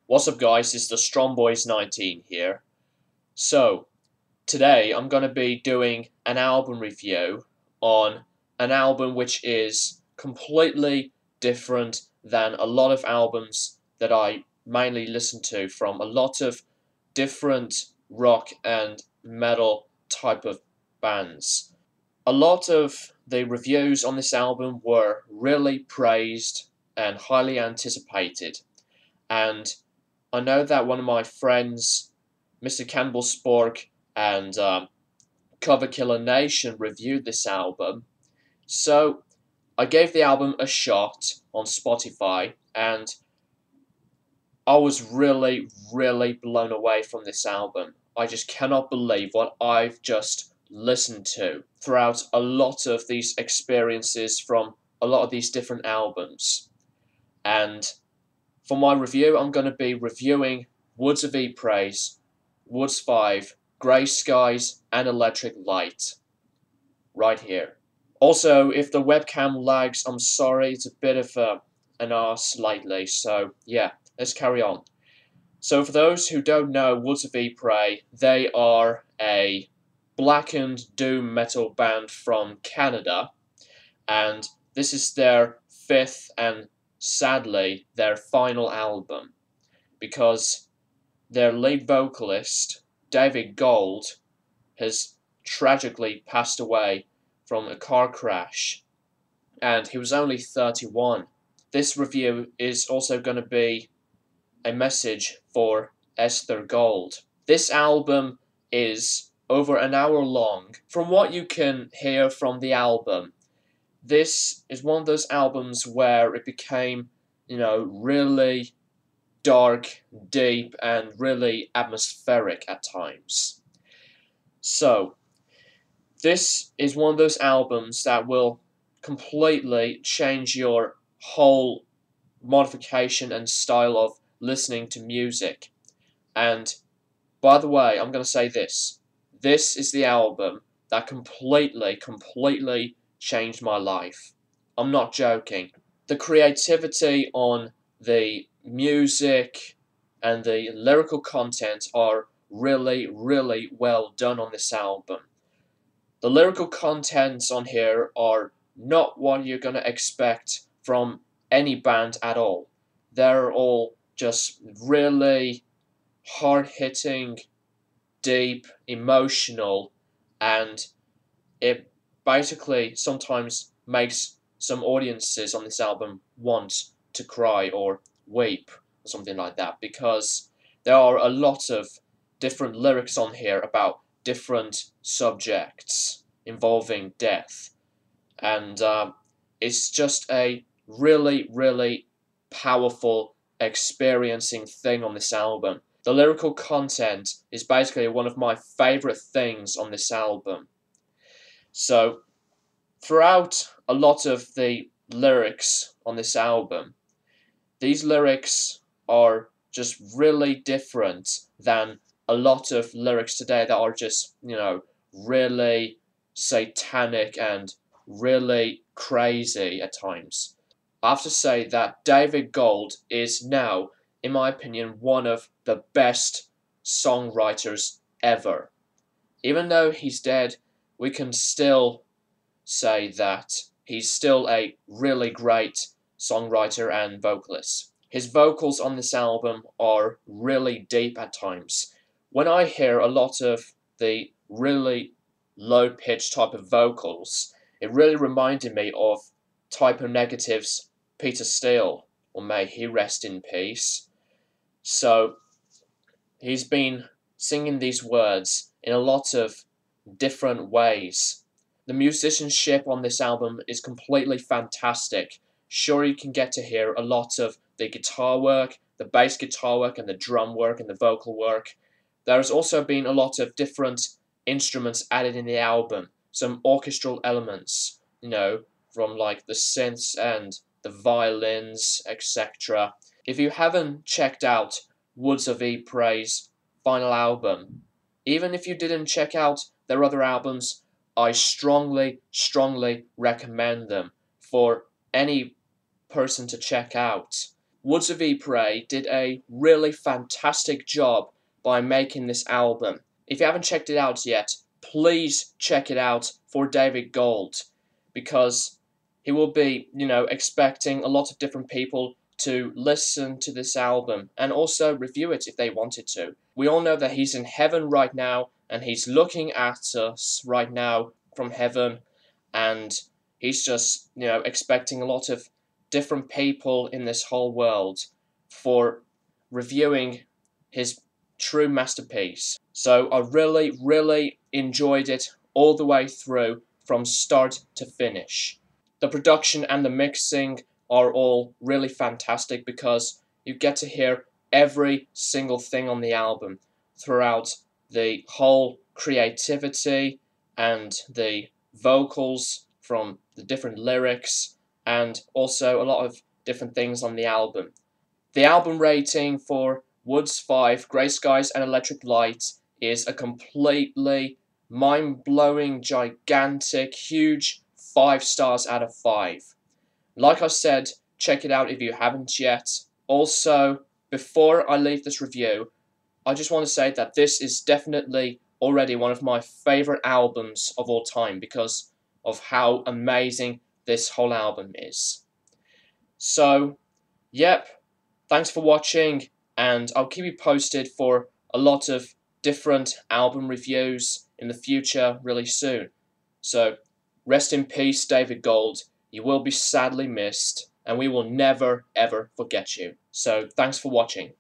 What's up guys, it's the Strongboys19 here. So, today I'm going to be doing an album review on an album which is completely different than a lot of albums that I mainly listen to from a lot of different rock and metal type of bands. A lot of the reviews on this album were really praised and highly anticipated, and I know that one of my friends, Mr. Campbell Spork and Cover Killer Nation reviewed this album, so I gave the album a shot on Spotify, and I was really blown away from this album. I just cannot believe what I've just listened to throughout a lot of these experiences from a lot of these different albums. And for my review, I'm going to be reviewing Woods of Ypres, Woods 5, Grey Skies, and Electric Light. Right here. Also, if the webcam lags, I'm sorry, it's a bit of an arse lately, so yeah, let's carry on. So for those who don't know Woods of Ypres, they are a blackened doom metal band from Canada, and this is their fifth and sadly their final album, because their lead vocalist, David Gold, has tragically passed away from a car crash, and he was only 31. This review is also going to be a message for Esther Gold. This album is over an hour long. From what you can hear from the album, this is one of those albums where it became, really dark, deep, and really atmospheric at times. So, this is one of those albums that will completely change your whole modification and style of listening to music. And, by the way, I'm going to say this. This is the album that completely changed my life. I'm not joking. The creativity on the music and the lyrical content are really well done on this album. The lyrical contents on here are not what you're going to expect from any band at all. They're all just really hard-hitting, deep, emotional, and it basically sometimes makes some audiences on this album want to cry or weep or something like that, because there are a lot of different lyrics on here about different subjects involving death, and it's just a really powerful, experiencing thing on this album. The lyrical content is basically one of my favorite things on this album. So, throughout a lot of the lyrics on this album, these lyrics are just really different than a lot of lyrics today that are just, really satanic and really crazy at times. I have to say that David Gold is now, in my opinion, one of the best songwriters ever. Even though he's dead, we can still say that he's still a really great songwriter and vocalist. His vocals on this album are really deep at times. When I hear a lot of the really low-pitched type of vocals, it really reminded me of Type O Negative's Peter Steele, or may he rest in peace. So, he's been singing these words in a lot of different ways. The musicianship on this album is completely fantastic. Sure, you can get to hear a lot of the guitar work, the bass guitar work, and the drum work, and the vocal work. There's also been a lot of different instruments added in the album. Some orchestral elements, from like the synths and the violins, etc. If you haven't checked out Woods of Ypres' final album, even if you didn't check out their other albums, I strongly recommend them for any person to check out. Woods of Ypres did a really fantastic job by making this album. If you haven't checked it out yet, please check it out for David Gold, because he will be, expecting a lot of different people to listen to this album and also review it if they wanted to. We all know that he's in heaven right now, and he's looking at us right now from heaven, and he's just, expecting a lot of different people in this whole world for reviewing his true masterpiece. So I really, really enjoyed it all the way through from start to finish. The production and the mixing are all really fantastic because you get to hear every single thing on the album throughout the whole creativity and the vocals from the different lyrics, and also a lot of different things on the album. The album rating for Woods 5, Grey Skies and Electric Light is a completely mind-blowing, gigantic, huge 5 stars out of 5. Like I said, check it out if you haven't yet. Also, before I leave this review, I just want to say that this is definitely already one of my favourite albums of all time because of how amazing this whole album is. So, yep, thanks for watching, and I'll keep you posted for a lot of different album reviews in the future really soon. So, rest in peace, David Gold. You will be sadly missed, and we will never, ever forget you. So, thanks for watching.